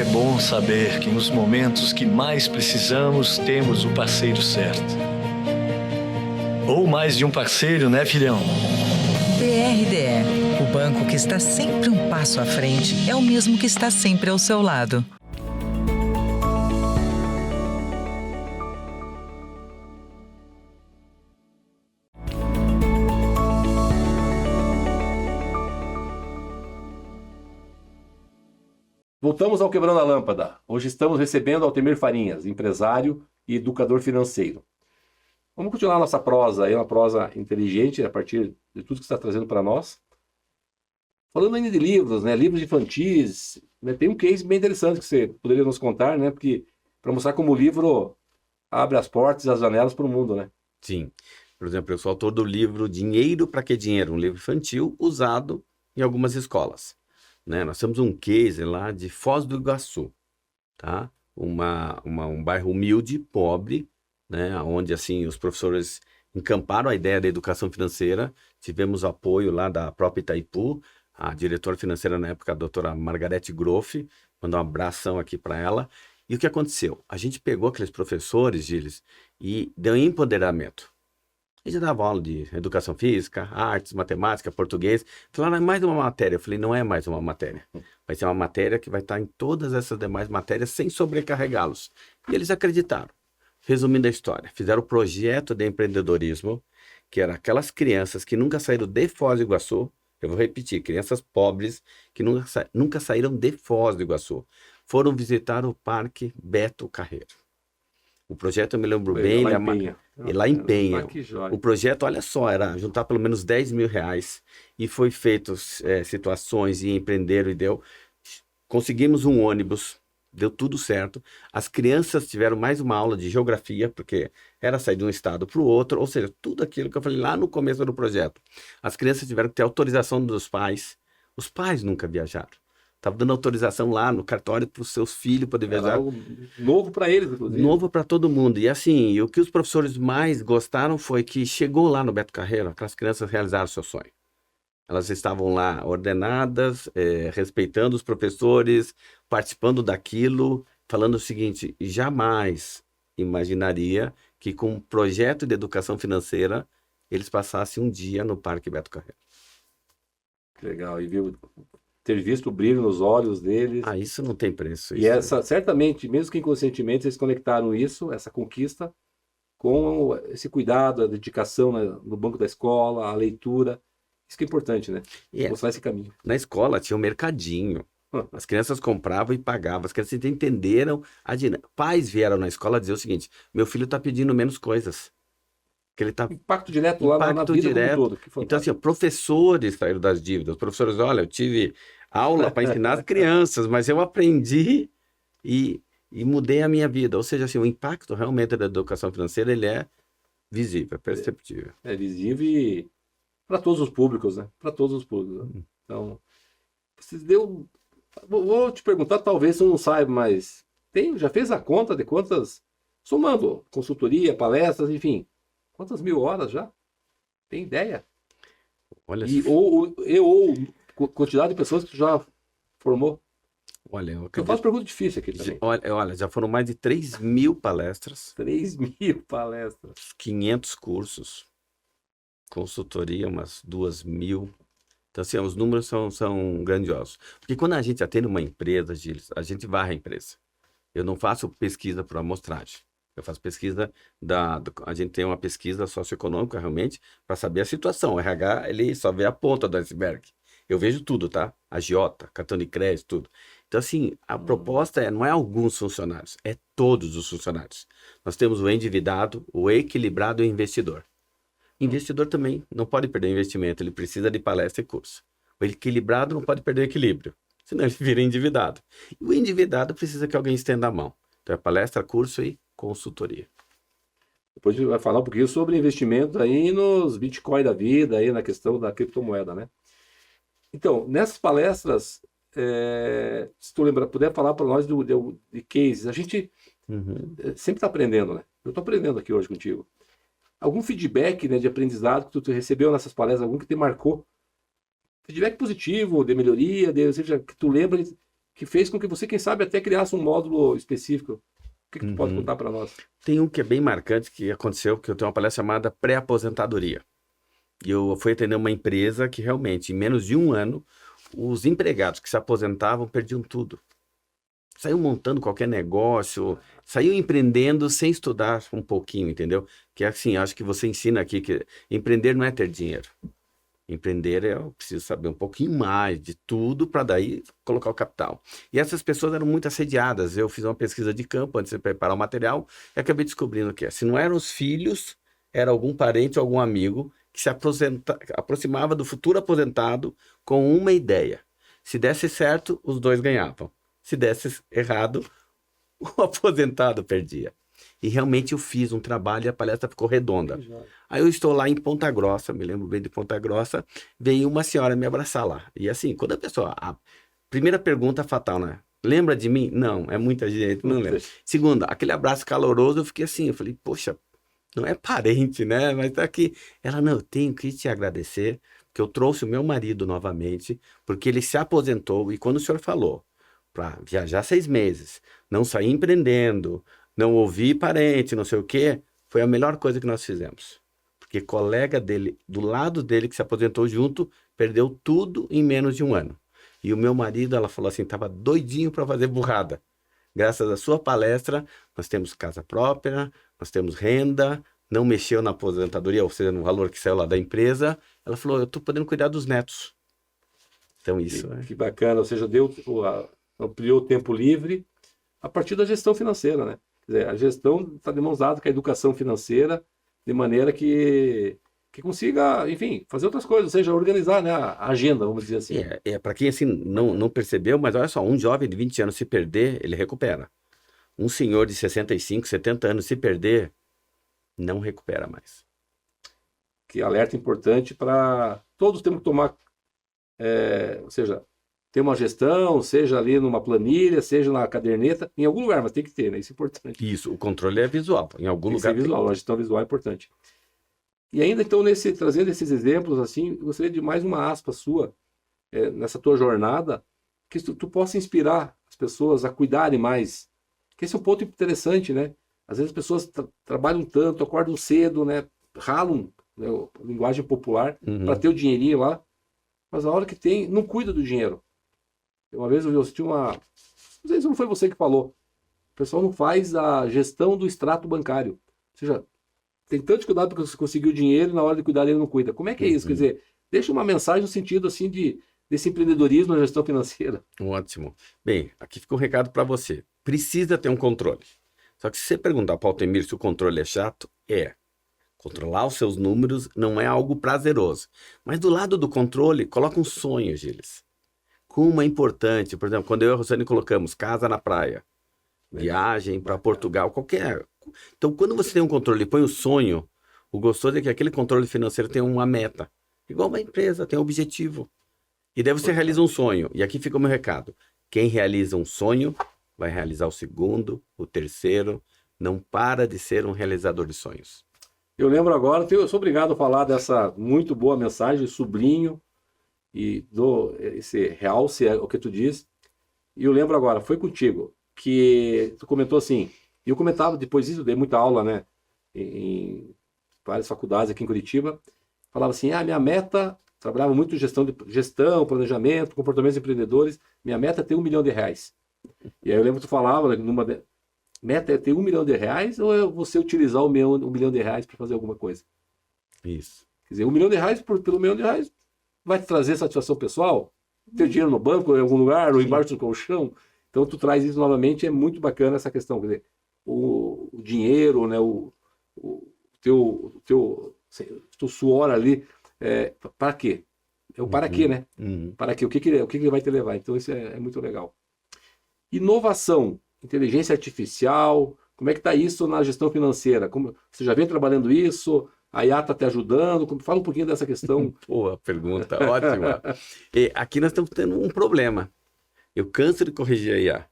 É bom saber que nos momentos que mais precisamos, temos o parceiro certo. Ou mais de um parceiro, né, filhão? BRDE, o banco que está sempre um passo à frente, é o mesmo que está sempre ao seu lado. Voltamos ao Quebrando a Lâmpada. Hoje estamos recebendo Altemir Farinhas, empresário e educador financeiro. Vamos continuar nossa prosa aí, uma prosa inteligente a partir de tudo que você está trazendo para nós. Falando ainda de livros, né? Livros infantis, né? Tem um case bem interessante que você poderia nos contar, né? Porque para mostrar como o livro abre as portas e as janelas para o mundo, né? Sim. Por exemplo, eu sou autor do livro Dinheiro para que Dinheiro? Um livro infantil usado em algumas escolas. Né? Nós temos um case lá de Foz do Iguaçu, tá? Um bairro humilde, pobre, né? Onde assim os professores encamparam a ideia da educação financeira. Tivemos apoio lá da própria Itaipu, a diretora financeira na época, a doutora Margarete Groff, mandar um abração aqui para ela. E o que aconteceu? A gente pegou aqueles professores, Gilles, e deu empoderamento. A gente dava aula de educação física, artes, matemática, português. Falaram, é mais uma matéria. Eu falei, não é mais uma matéria. Vai ser uma matéria que vai estar em todas essas demais matérias sem sobrecarregá-los. E eles acreditaram. Resumindo a história, fizeram o projeto de empreendedorismo, que era aquelas crianças que nunca saíram de Foz do Iguaçu. Eu vou repetir, crianças pobres que nunca saíram de Foz do Iguaçu. Foram visitar o Parque Beto Carreiro. O projeto, eu me lembro bem, lá em Penha. O projeto, olha só, era juntar pelo menos 10 mil reais e foi feito situações e empreenderam e deu. Conseguimos um ônibus, deu tudo certo. As crianças tiveram mais uma aula de geografia, porque era sair de um estado para o outro, ou seja, tudo aquilo que eu falei lá no começo do projeto. As crianças tiveram que ter autorização dos pais. Os pais nunca viajaram. Estava dando autorização lá no cartório para os seus filhos poder viajar. Algo novo para eles, inclusive. Novo para todo mundo. E assim, o que os professores mais gostaram foi que chegou lá no Beto Carreiro, aquelas crianças realizaram seu sonho. Elas estavam lá ordenadas, respeitando os professores, participando daquilo, falando o seguinte, jamais imaginaria que com um projeto de educação financeira eles passassem um dia no Parque Beto Carreiro. Legal, e viu... ter visto o brilho nos olhos deles. Ah, isso não tem preço. E certamente, mesmo que inconscientemente, eles conectaram isso, essa conquista, com esse cuidado, a dedicação no banco da escola, a leitura. Isso que é importante, né? Mostrar esse caminho. Na escola tinha um mercadinho. As crianças compravam e pagavam. As crianças entenderam a dinâmica. Pais vieram na escola dizer o seguinte, meu filho está pedindo menos coisas. Que ele tá... Impacto direto lá na vida direto. como todo. Então, assim, professores saíram das dívidas. Professores, olha, eu tive aula para ensinar as crianças, mas eu aprendi e mudei a minha vida. Ou seja, assim, o impacto realmente da educação financeira, ele é visível, é perceptível. É visível para todos os públicos, né? Para todos os públicos. Né? Então, vou te perguntar, talvez você não saiba, mas já fez a conta de quantas, somando consultoria, palestras, enfim, quantas mil horas já? Tem ideia? Olha, ou quantidade de pessoas que tu já formou? Olha, eu faço pergunta difícil aqui também. Olha, já foram mais de 3 mil palestras. 3 mil palestras. 500 cursos. Consultoria, umas 2 mil. Então, assim, os números são grandiosos. Porque quando a gente atende uma empresa, Gilles, a gente varre a empresa. Eu não faço pesquisa por amostragem. Eu faço pesquisa, a gente tem uma pesquisa socioeconômica realmente para saber a situação. O RH, ele só vê a ponta do iceberg. Eu vejo tudo, tá? Agiota, cartão de crédito, tudo. Então, assim, a proposta não é alguns funcionários, é todos os funcionários. Nós temos o endividado, o equilibrado e o investidor. Investidor também não pode perder o investimento, ele precisa de palestra e curso. O equilibrado não pode perder o equilíbrio, senão ele vira endividado. E o endividado precisa que alguém estenda a mão. Então é palestra, curso e consultoria. Depois a gente vai falar um pouquinho sobre investimento aí nos Bitcoin da vida, aí na questão da criptomoeda, né? Então, nessas palestras, se tu puder falar para nós de cases, a gente sempre está aprendendo, né? Eu estou aprendendo aqui hoje contigo. Algum feedback, né, de aprendizado que tu recebeu nessas palestras, algum que te marcou? Feedback positivo, de melhoria, ou seja, que tu lembra que fez com que você, quem sabe, até criasse um módulo específico. O que tu pode Uhum. contar para nós? Tem um que é bem marcante que aconteceu, que eu tenho uma palestra chamada pré-aposentadoria. E eu fui atender uma empresa que realmente, em menos de um ano, os empregados que se aposentavam perdiam tudo. Saiu montando qualquer negócio, saiu empreendendo sem estudar um pouquinho, entendeu? Que é assim, acho que você ensina aqui que empreender não é ter dinheiro. Empreender eu preciso saber um pouquinho mais de tudo para daí colocar o capital. E essas pessoas eram muito assediadas. Eu fiz uma pesquisa de campo antes de preparar o material e acabei descobrindo que se não eram os filhos, era algum parente ou algum amigo que se aproximava do futuro aposentado com uma ideia. Se desse certo, os dois ganhavam. Se desse errado, o aposentado perdia. E realmente eu fiz um trabalho e a palestra ficou redonda. Aí eu estou lá em Ponta Grossa, me lembro bem de Ponta Grossa, veio uma senhora me abraçar lá. E assim, quando a pessoa... A primeira pergunta fatal, né? Lembra de mim? Não, é muita gente, não lembra. Segunda, aquele abraço caloroso, eu fiquei assim, eu falei, poxa, não é parente, né? Mas tá aqui. Ela, não, eu tenho que te agradecer, porque eu trouxe o meu marido novamente, porque ele se aposentou, e quando o senhor falou para viajar 6 meses, não sair empreendendo, não ouvir parente, não sei o quê, foi a melhor coisa que nós fizemos. Porque colega dele, do lado dele, que se aposentou junto, perdeu tudo em menos de um ano. E o meu marido, ela falou assim, estava doidinho para fazer burrada. Graças à sua palestra, nós temos casa própria, nós temos renda, não mexeu na aposentadoria, ou seja, no valor que saiu lá da empresa. Ela falou, eu estou podendo cuidar dos netos. Então isso... Que bacana, ou seja, ampliou o tempo livre a partir da gestão financeira, né? Quer dizer, a gestão está de mãos dadas com a educação financeira, de maneira que consiga, enfim, fazer outras coisas, ou seja, organizar, né, a agenda, vamos dizer assim. Para quem assim não percebeu, mas olha só, um jovem de 20 anos se perder, ele recupera. Um senhor de 65, 70 anos se perder, não recupera mais. Que alerta importante para todos temos que tomar, ou seja, ter uma gestão, seja ali numa planilha, seja na caderneta, em algum lugar, mas tem que ter, né? Isso é importante. Isso, o controle é visual, em algum Tem que lugar. ser visual, a gestão visual é importante. E ainda então, trazendo esses exemplos, assim, eu gostaria de mais uma aspa sua, nessa tua jornada, que tu possa inspirar as pessoas a cuidarem mais. Que esse é um ponto interessante, né? Às vezes as pessoas trabalham tanto, acordam cedo, né? Ralam, né? Linguagem popular, para ter o dinheirinho lá, mas a hora que tem, não cuida do dinheiro. Uma vez eu assisti não sei se não foi você que falou, o pessoal não faz a gestão do extrato bancário. Ou seja, tem tanto cuidado para você conseguir o dinheiro e na hora de cuidar ele não cuida. Como é que é isso? Quer dizer, deixa uma mensagem no sentido assim desse empreendedorismo na gestão financeira. Ótimo. Bem, aqui fica um recado para você. Precisa ter um controle. Só que se você perguntar para o Altemir se o controle é chato, controlar os seus números não é algo prazeroso. Mas do lado do controle, coloca um sonho, Gilles. Como é importante, por exemplo, quando eu e a Rosane colocamos casa na praia, viagem para Portugal, qualquer... Então, quando você tem um controle e põe o sonho, o gostoso é que aquele controle financeiro tem uma meta. Igual uma empresa, tem um objetivo. E daí você realiza um sonho. E aqui fica o meu recado. Quem realiza um sonho, vai realizar o segundo, o terceiro. Não para de ser um realizador de sonhos. Eu lembro agora, eu sou obrigado a falar dessa muito boa mensagem, sublinho, e dou esse realce o que tu diz. E eu lembro agora, foi contigo, que tu comentou assim, e eu comentava depois disso, dei muita aula, né, em várias faculdades aqui em Curitiba, falava assim, minha meta, trabalhava muito em gestão, planejamento, comportamentos empreendedores, minha meta é ter R$1 milhão. E aí eu lembro que tu falava, meta é ter R$1 milhão ou é você utilizar R$1 milhão para fazer alguma coisa? Isso. Quer dizer, R$1 milhão pelo R$1 milhão vai te trazer satisfação pessoal? Ter dinheiro no banco, em algum lugar, ou embaixo do colchão? Então, tu traz isso novamente, é muito bacana essa questão. Quer dizer, o dinheiro, né, o teu suor ali, para quê? É o para quê, né? Para quê? O que ele vai te levar? Então, isso é muito legal. Inovação, inteligência artificial, como é que está isso na gestão financeira? Você já vem trabalhando isso? A IA está te ajudando? Fala um pouquinho dessa questão. Boa pergunta, ótima. Aqui nós estamos tendo um problema. Eu canso de corrigir a IA.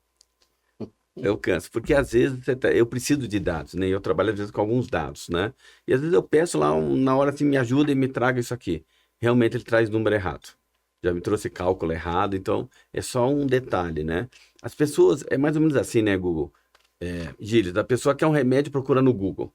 Eu canso, porque às vezes eu preciso de dados, né? Eu trabalho às vezes com alguns dados, né? E às vezes eu peço lá, na hora assim, me ajuda e me traga isso aqui. Realmente ele traz número errado. já me trouxe cálculo errado, então é só um detalhe, né? As pessoas, é mais ou menos assim, né, Google? Gírias, a pessoa quer um remédio, procura no Google,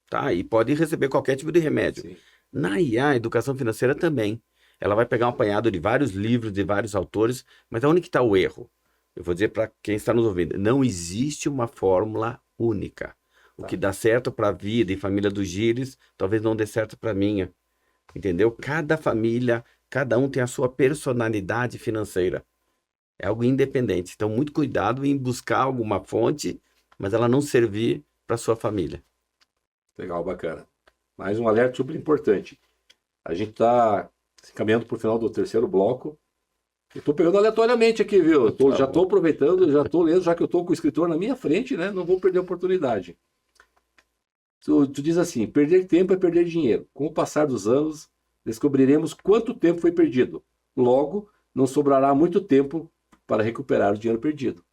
tá? E pode receber qualquer tipo de remédio. Sim. Na IA, educação financeira também. Ela vai pegar um apanhado de vários livros, de vários autores, mas onde que está o erro? Eu vou dizer para quem está nos ouvindo, não existe uma fórmula única. O que dá certo para a vida e família dos Gírias, talvez não dê certo para a minha. Entendeu? Cada família, cada um tem a sua personalidade financeira. É algo independente. Então, muito cuidado em buscar alguma fonte, mas ela não servir para sua família. Legal, bacana. Mais um alerta super importante. A gente está se caminhando para o final do terceiro bloco. Eu estou pegando aleatoriamente aqui, viu? Já estou aproveitando, já estou lendo, já que eu estou com o escritor na minha frente, né? Não vou perder a oportunidade. Tu diz assim, perder tempo é perder dinheiro. Com o passar dos anos, descobriremos quanto tempo foi perdido. Logo, não sobrará muito tempo para recuperar o dinheiro perdido.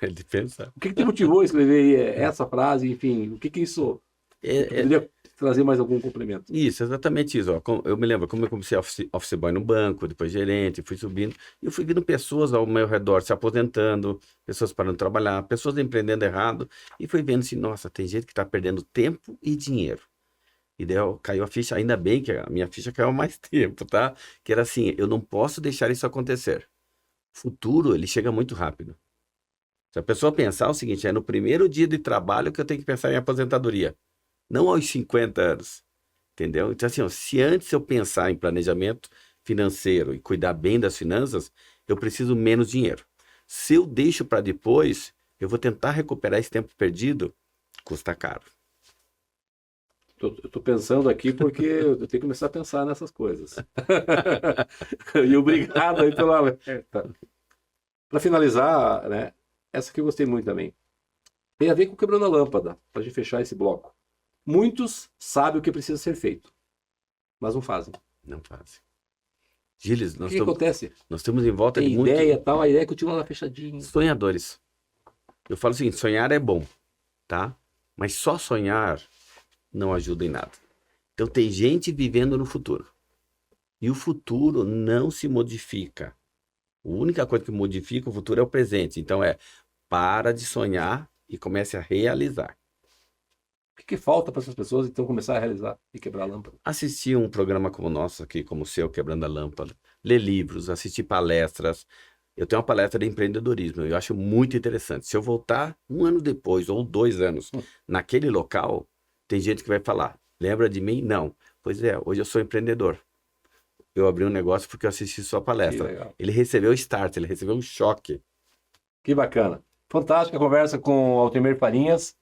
É de pensar. O que te motivou a escrever essa frase? Enfim, o que isso... Poderia trazer mais algum complemento? Isso, exatamente isso. Ó. Eu me lembro, como eu comecei office boy no banco, depois gerente, fui subindo, e eu fui vendo pessoas ao meu redor se aposentando, pessoas parando de trabalhar, pessoas empreendendo errado, e fui vendo assim, nossa, tem gente que está perdendo tempo e dinheiro. E daí caiu a ficha, ainda bem que a minha ficha caiu há mais tempo, tá? Que era assim, eu não posso deixar isso acontecer. O futuro, ele chega muito rápido. Se a pessoa pensar o seguinte, é no primeiro dia de trabalho que eu tenho que pensar em aposentadoria. Não aos 50 anos, entendeu? Então, assim, ó, se antes eu pensar em planejamento financeiro e cuidar bem das finanças, eu preciso menos dinheiro. Se eu deixo para depois, eu vou tentar recuperar esse tempo perdido, custa caro. Eu estou pensando aqui porque eu tenho que começar a pensar nessas coisas. E obrigado aí pela alerta. Para finalizar, né, essa que eu gostei muito também. Tem a ver com quebrando a lâmpada, para a gente fechar esse bloco. Muitos sabem o que precisa ser feito, mas não fazem. Não fazem. Gilles, O que acontece? Nós estamos em volta Tem de muitos ideia tal, a ideia continua lá fechadinha. sonhadores. Eu falo o seguinte, sonhar é bom, tá? Mas só sonhar não ajuda em nada. Então tem gente vivendo no futuro. E o futuro não se modifica. A única coisa que modifica o futuro é o presente. Então para de sonhar e comece a realizar. O que falta para essas pessoas então começar a realizar e quebrar a lâmpada? Assistir um programa como o nosso aqui, como o seu, Quebrando a Lâmpada. Ler livros, assistir palestras. Eu tenho uma palestra de empreendedorismo, eu acho muito interessante. Se eu voltar um ano depois, ou 2 anos, naquele local, tem gente que vai falar, lembra de mim? Não. Pois é, hoje eu sou empreendedor. Eu abri um negócio porque eu assisti sua palestra. Ele recebeu o start, ele recebeu um choque. Que bacana. Fantástica conversa com o Altemir Farinhas.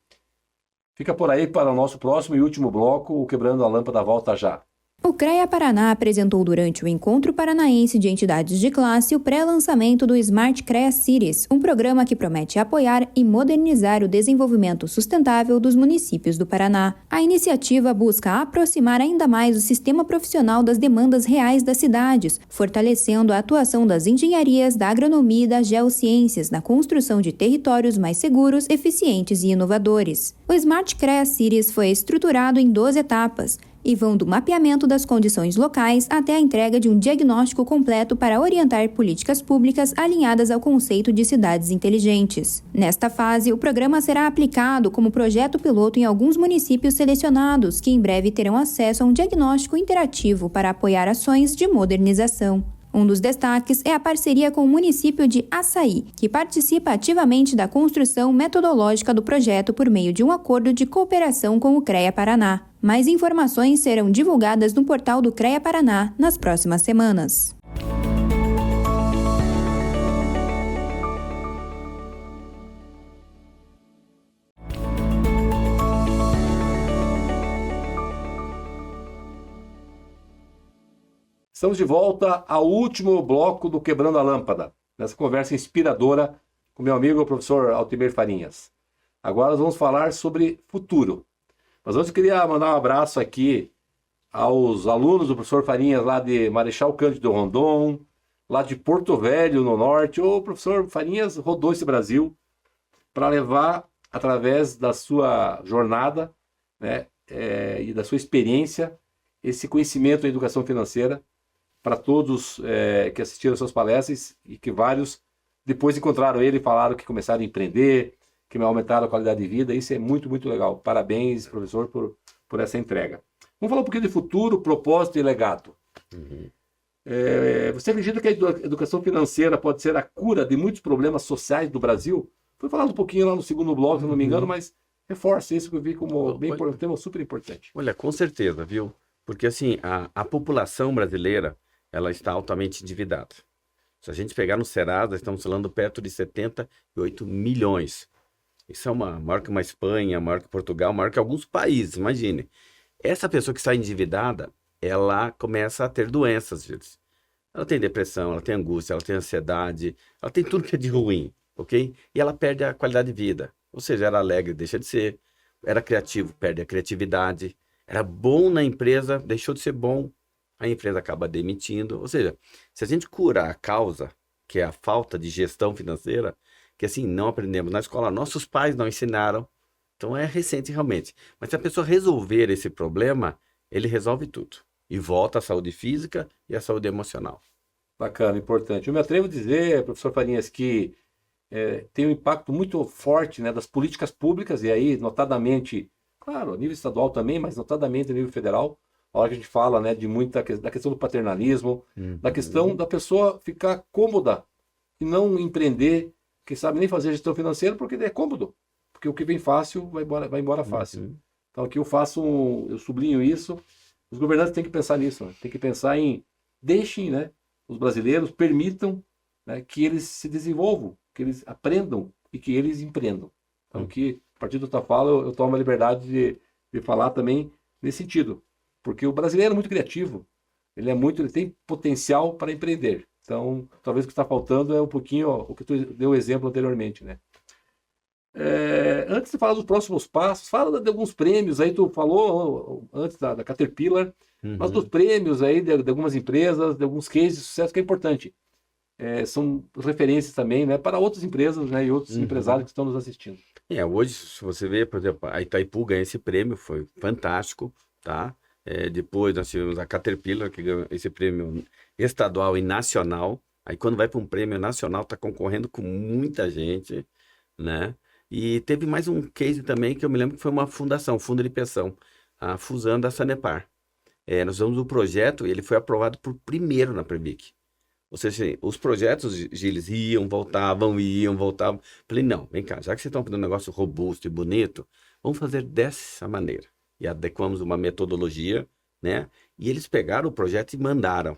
Fica por aí para o nosso próximo e último bloco, o Quebrando a Lâmpada volta já. O CREA Paraná apresentou durante o Encontro Paranaense de Entidades de Classe o pré-lançamento do Smart CREA Cities, um programa que promete apoiar e modernizar o desenvolvimento sustentável dos municípios do Paraná. A iniciativa busca aproximar ainda mais o sistema profissional das demandas reais das cidades, fortalecendo a atuação das engenharias, da agronomia e das geociências na construção de territórios mais seguros, eficientes e inovadores. O Smart CREA Cities foi estruturado em 12 etapas, e vão do mapeamento das condições locais até a entrega de um diagnóstico completo para orientar políticas públicas alinhadas ao conceito de cidades inteligentes. Nesta fase, o programa será aplicado como projeto piloto em alguns municípios selecionados, que em breve terão acesso a um diagnóstico interativo para apoiar ações de modernização. Um dos destaques é a parceria com o município de Açaí, que participa ativamente da construção metodológica do projeto por meio de um acordo de cooperação com o CREA Paraná. Mais informações serão divulgadas no portal do CREA Paraná nas próximas semanas. Estamos de volta ao último bloco do Quebrando a Lâmpada, nessa conversa inspiradora com meu amigo o professor Altemir Farinhas. Agora nós vamos falar sobre futuro. Mas antes eu queria mandar um abraço aqui aos alunos do professor Farinhas lá de Marechal Cândido Rondon, lá de Porto Velho, no norte. O professor Farinhas rodou esse Brasil para levar, através da sua jornada, né, e da sua experiência, esse conhecimento em educação financeira para todos que assistiram às suas palestras e que vários depois encontraram ele e falaram que começaram a empreender, que aumentaram a qualidade de vida. Isso é muito, muito legal. Parabéns, professor, por essa entrega. Vamos falar um pouquinho de futuro, propósito e legado. Você acredita que a educação financeira pode ser a cura de muitos problemas sociais do Brasil? Foi falado um pouquinho lá no segundo bloco, se não me engano, mas reforça isso que eu vi como um tema super importante. Olha, com certeza, viu? Porque assim, a população brasileira, ela está altamente endividada. Se a gente pegar no Serasa, estamos falando perto de 78 milhões. Isso é maior que uma Espanha, maior que Portugal, maior que alguns países, imagine. Essa pessoa que está endividada, ela começa a ter doenças, às vezes. Ela tem depressão, ela tem angústia, ela tem ansiedade, ela tem tudo que é de ruim, ok? E ela perde a qualidade de vida. Ou seja, era alegre, deixa de ser. Era criativo, perde a criatividade. Era bom na empresa, deixou de ser bom. A empresa acaba demitindo. Ou seja, se a gente curar a causa, que é a falta de gestão financeira, que assim, não aprendemos na escola, nossos pais não ensinaram, então é recente realmente. Mas se a pessoa resolver esse problema, ele resolve tudo. E volta à saúde física e à saúde emocional. Bacana, importante. Eu me atrevo a dizer, professor Farinhas, que tem um impacto muito forte, né, das políticas públicas, e aí, notadamente, claro, a nível estadual também, mas notadamente a nível federal, a hora que a gente fala, né, de da questão do paternalismo, da questão da pessoa ficar cômoda e não empreender, que sabe nem fazer gestão financeira porque é cômodo, porque o que vem fácil vai embora fácil. Então aqui eu sublinho isso. Os governantes têm que pensar nisso, né? Tem que pensar deixem, né, os brasileiros, permitam, né, que eles se desenvolvam, que eles aprendam e que eles empreendam. Então aqui, a partir da tua fala, eu tomo a liberdade de falar também nesse sentido. Porque o brasileiro é muito criativo, ele tem potencial para empreender. Então, talvez o que está faltando é um pouquinho o que tu deu exemplo anteriormente, né? Antes de falar dos próximos passos, fala de alguns prêmios aí, tu falou antes da Caterpillar, mas dos prêmios aí de algumas empresas, de alguns cases de sucesso que é importante. São referências também, né, para outras empresas, né, e outros empresários que estão nos assistindo. Hoje, se você vê, por exemplo, a Itaipu ganha esse prêmio, foi fantástico, tá? Depois nós tivemos a Caterpillar, que ganhou esse prêmio estadual e nacional. Aí quando vai para um prêmio nacional, está concorrendo com muita gente, né? E teve mais um case também que eu me lembro que foi uma fundação, fundo de pensão, a Fusan da Sanepar. Nós usamos o projeto e ele foi aprovado por primeiro na Previc. Ou seja, os projetos, Gilles, iam, voltavam. Falei, não, vem cá, já que vocês estão fazendo um negócio robusto e bonito, vamos fazer dessa maneira. E adequamos uma metodologia, né? E eles pegaram o projeto e mandaram.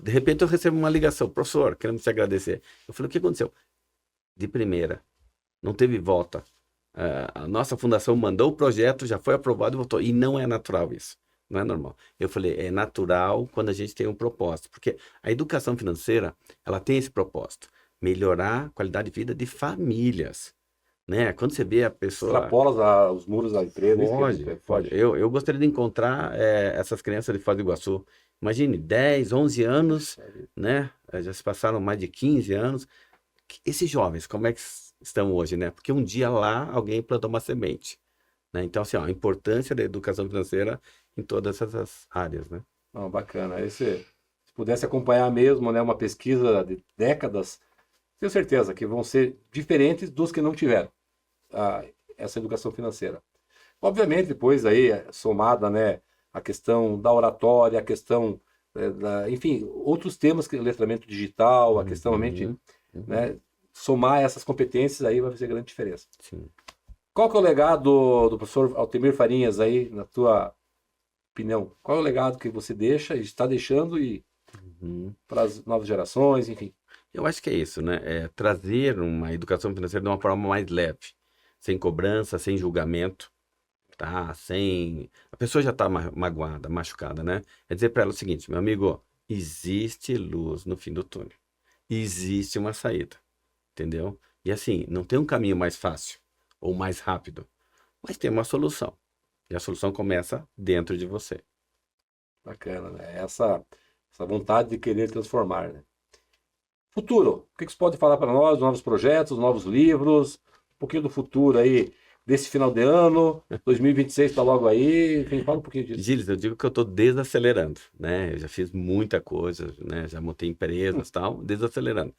De repente eu recebo uma ligação, professor, queremos te agradecer. Eu falei, o que aconteceu? De primeira, não teve volta. A nossa fundação mandou o projeto, já foi aprovado e voltou. E não é natural isso, não é normal. Eu falei, é natural quando a gente tem um propósito. Porque a educação financeira, ela tem esse propósito. Melhorar a qualidade de vida de famílias. Né? Quando você vê a pessoa... Extrapola os muros da empresa. Pode. Eu gostaria de encontrar essas crianças de Foz do Iguaçu. Imagine, 10, 11 anos, né? Já se passaram mais de 15 anos. Esses jovens, como é que estão hoje, né? Porque um dia lá alguém plantou uma semente. Né? Então, assim, a importância da educação financeira em todas essas áreas, né? Bacana. Aí se pudesse acompanhar mesmo, né, uma pesquisa de décadas, tenho certeza que vão ser diferentes dos que não tiveram essa educação financeira. Obviamente, depois aí, somada, né, a questão da oratória, a questão, enfim, outros temas, letramento digital, a questão realmente, né, somar essas competências aí vai fazer grande diferença. Sim. Qual que é o legado do professor Altemir Farinhas aí, na tua opinião? Qual é o legado que você deixa e está deixando para as novas gerações, enfim? Eu acho que é isso, né? Trazer uma educação financeira de uma forma mais leve, sem cobrança, sem julgamento, tá? A pessoa já está magoada, machucada, né? É dizer para ela o seguinte, meu amigo, existe luz no fim do túnel. Existe uma saída, entendeu? E assim, não tem um caminho mais fácil ou mais rápido, mas tem uma solução. E a solução começa dentro de você. Bacana, né? Essa vontade de querer transformar, né? Futuro, o que você pode falar para nós, novos projetos, novos livros, um pouquinho do futuro aí, desse final de ano? 2026 está logo aí. Enfim, fala um pouquinho disso. Gilles, eu digo que eu estou desacelerando, né? Eu já fiz muita coisa, né? Já montei empresas e tal, desacelerando.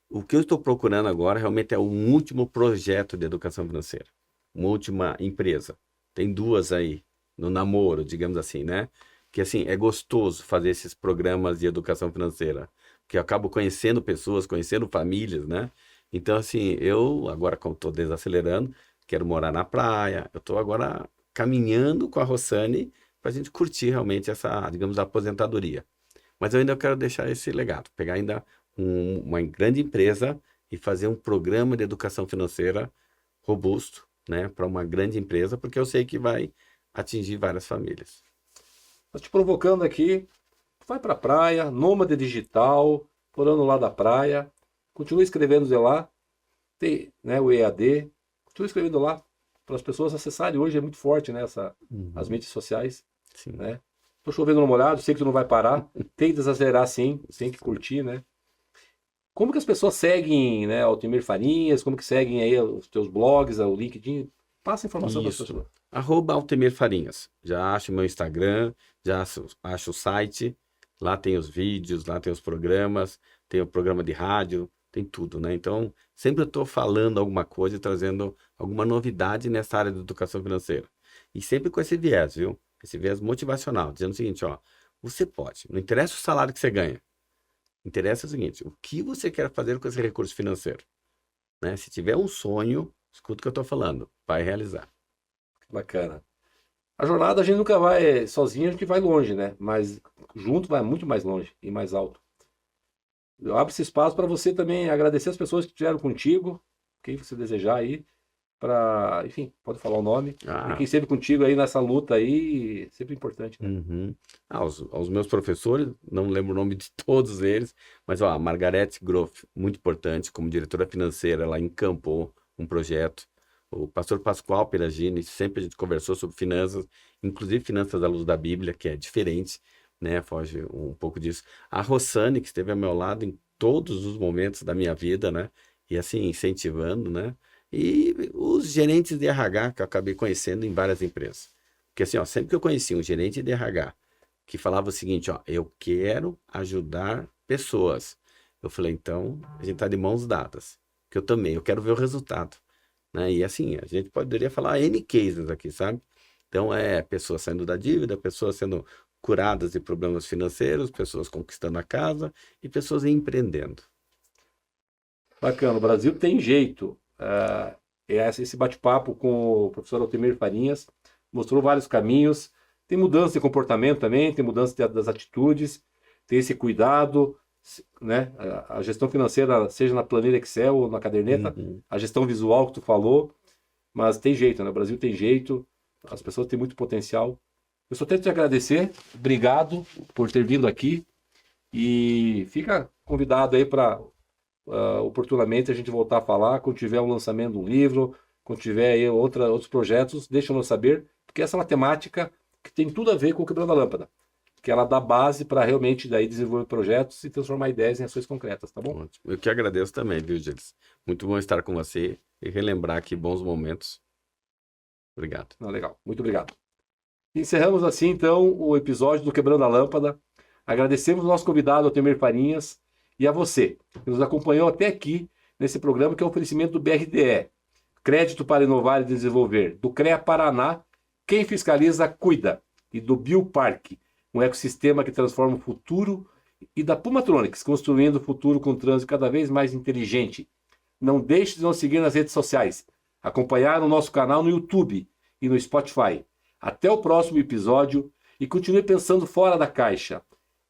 O que eu estou procurando agora realmente é um último projeto de educação financeira. Uma última empresa. Tem 2 aí, no namoro, digamos assim, né? Que assim, é gostoso fazer esses programas de educação financeira. Que eu acabo conhecendo pessoas, conhecendo famílias, né? Então, assim, eu agora, como estou desacelerando, quero morar na praia. Eu estou agora caminhando com a Rossani para a gente curtir realmente essa, digamos, aposentadoria. Mas eu ainda quero deixar esse legado, pegar ainda uma grande empresa e fazer um programa de educação financeira robusto, né, para uma grande empresa, porque eu sei que vai atingir várias famílias. Estou te provocando aqui, vai para a praia, nômade digital, morando lá da praia, continua escrevendo lá, tem, né, o EAD, continua escrevendo lá, para as pessoas acessarem. Hoje é muito forte, né, as mídias sociais. Sim. Né? Tô chovendo no molhado, sei que tu não vai parar, tem que desacelerar sim, tem que curtir, né? Como que as pessoas seguem, né, Altemir Farinhas, como que seguem aí os teus blogs, o LinkedIn? Passa a informação para as pessoas. @Altemir Farinhas. Já acho meu Instagram, já acho o site, lá tem os vídeos, lá tem os programas, tem o programa de rádio, tem tudo, né? Então, sempre eu estou falando alguma coisa e trazendo alguma novidade nessa área de educação financeira. E sempre com esse viés, viu? Esse viés motivacional, dizendo o seguinte, ó, você pode, não interessa o salário que você ganha, interessa o seguinte, o que você quer fazer com esse recurso financeiro, né? Se tiver um sonho, escuta o que eu estou falando, vai realizar. Bacana. A jornada a gente nunca vai sozinho, a gente vai longe, né? Mas junto vai muito mais longe e mais alto. Eu abro esse espaço para você também agradecer as pessoas que estiveram contigo, quem você desejar aí, para, enfim, pode falar o nome, e quem esteve contigo aí nessa luta aí, sempre importante, né? Uhum. Aos meus professores, não lembro o nome de todos eles, mas ó, a Margarete Groff, muito importante, como diretora financeira, ela encampou um projeto. O pastor Pascoal Peragini, sempre a gente conversou sobre finanças, inclusive finanças à luz da Bíblia, que é diferente, né? Foge um pouco disso. A Rossani, que esteve ao meu lado em todos os momentos da minha vida, né? E assim, incentivando, né? E os gerentes de RH que eu acabei conhecendo em várias empresas. Porque assim, ó, sempre que eu conheci um gerente de RH que falava o seguinte, ó, eu quero ajudar pessoas. Eu falei, então, a gente tá de mãos dadas. Que eu também, eu quero ver o resultado. Né? E assim, a gente poderia falar N cases aqui, sabe? Então, pessoas saindo da dívida, pessoas sendo curadas de problemas financeiros, pessoas conquistando a casa e pessoas empreendendo. Bacana, o Brasil tem jeito. Esse bate-papo com o professor Altemir Farinhas mostrou vários caminhos. Tem mudança de comportamento também, tem mudança das atitudes, tem esse cuidado, né? A gestão financeira, seja na planilha Excel ou na caderneta, a gestão visual que tu falou, mas tem jeito, né? O Brasil tem jeito, as pessoas têm muito potencial. Eu só tenho que te agradecer, obrigado por ter vindo aqui e fica convidado aí para oportunamente a gente voltar a falar, quando tiver um lançamento de um livro, quando tiver aí outros projetos, deixa-nos saber, porque essa é uma temática que tem tudo a ver com o Quebrando a Lâmpada, que ela dá base para realmente daí desenvolver projetos e transformar ideias em ações concretas, tá bom? Eu que agradeço também, viu, Gilles? Muito bom estar com você e relembrar aqui bons momentos. Obrigado. Legal, muito obrigado. Encerramos assim, então, o episódio do Quebrando a Lâmpada. Agradecemos o nosso convidado, Altemir Farinhas, e a você, que nos acompanhou até aqui nesse programa, que é um oferecimento do BRDE, Crédito para Inovar e Desenvolver, do CREA Paraná, Quem Fiscaliza Cuida, e do Bioparque, um ecossistema que transforma o futuro, e da Pumatronics, construindo o futuro com um trânsito cada vez mais inteligente. Não deixe de nos seguir nas redes sociais, acompanhar o nosso canal no YouTube e no Spotify. Até o próximo episódio e continue pensando fora da caixa.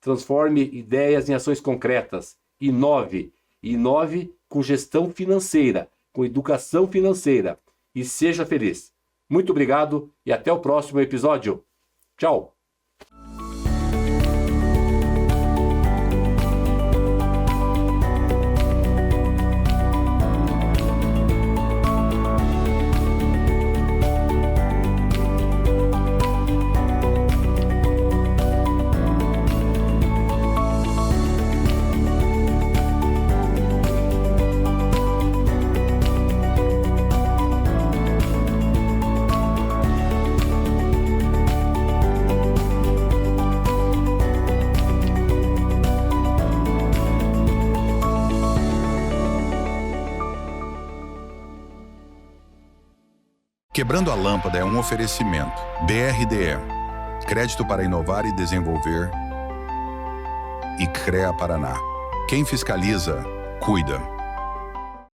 Transforme ideias em ações concretas. Inove. Inove com gestão financeira, com educação financeira. E seja feliz. Muito obrigado e até o próximo episódio. Tchau! Quebrando a Lâmpada é um oferecimento. BRDE. Crédito para inovar e desenvolver. E CREA Paraná. Quem fiscaliza, cuida.